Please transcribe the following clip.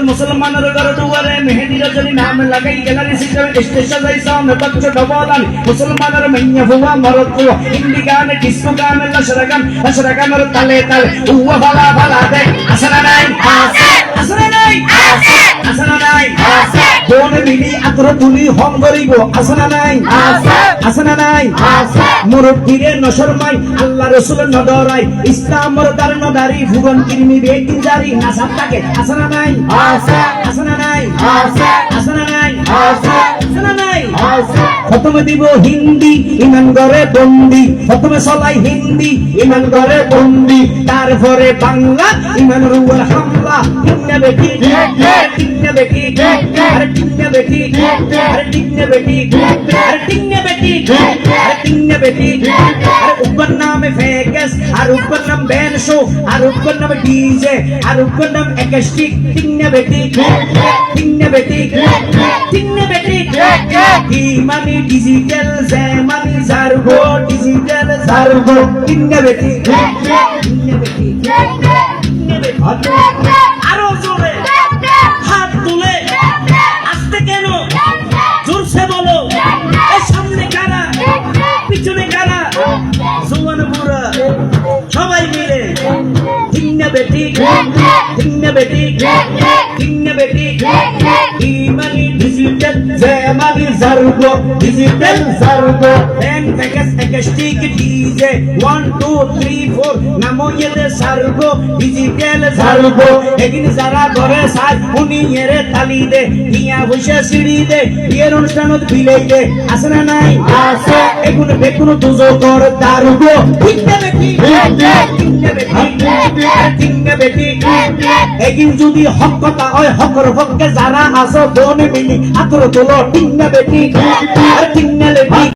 মুসলমানের ঘর দুয়ারে মেহেদি রজনী নাম লাগাই গ্যালারি সিস্টেম স্টেজ সাজাই সামনে বাচ্চা ডবলান মুসলমানের মাইয়া ফুয়া মরদ ফুয়া হিন্দি গান ডিস্কো গান লাশরা গানের তালে তালে উয়া ভালা ভালা দেখ আসনা নাই আসনা নাই আসনা নাই কোন মিলি আতর তুলি হম করিব আসনা নাই আসনা নাই মুরব্বিরে নশরমাই আল্লাহ রাসূলের নদরাই ইসলামের দার নদারি ভুবন কিরমি বেটি জারি নাসাব থাকে আসনা নাই আসনা নাই আসনা নাই আসনা নাই প্রথমে দিব হিন্দি ইমান করে বন্দি প্রথমে চলাই হিন্দি ইমান করে বন্দি তারপরে বাংলা ইমান রুল হামলা কিন্না বেটি কিন্না বেটি আরে কিন্না বেটি আরে কিন্না বেটি আরে কিন্না বেটি আরে কিন্না বেটি আরে উপর নামে ফেকেস আর উপর নাম বেনশো আর উপর নাম ডিজে আর উপর নাম একাস্টিক কিন্না বেটি কিন্না বেটি কিন্না বেটি কি মানে ডিজিটাল জে মানে জারগো ডিজিটাল জারগো কিন্না বেটি কিন্না বেটি কিন্না বেটি আরো জোরে হাত তুলে আস্তে কেন জোরসে বলো এই সামনে কারা পিছনে কারা জোয়ান বুড়া সবাই মিলে কিন্না বেটি কিন্না বেটি কিন্না বেটি কি মানে ডিজিটাল জে মানে জারগো ডিজিটাল জারগো এন ফেকেস একাস্টিক ডিজে 1 2 3 4 নামো এতে জারগো ডিজিটাল জারগো এগিন যারা ঘরে সাজ উনি এরে তালি দে নিয়া বসে সিঁড়ি দে বিয়ের অনুষ্ঠানত বিলাই দে আছে না নাই আছে এগুন বেগুন দুজো কর দারগো কিন্না বেটি কিন্না বেটি কিন্না বেটি এগিন যদি হক কথা হয় হকর পক্ষে যারা আসো দোনে মিলি আতর তোলো কিন্না বেটি কিন্না বেটি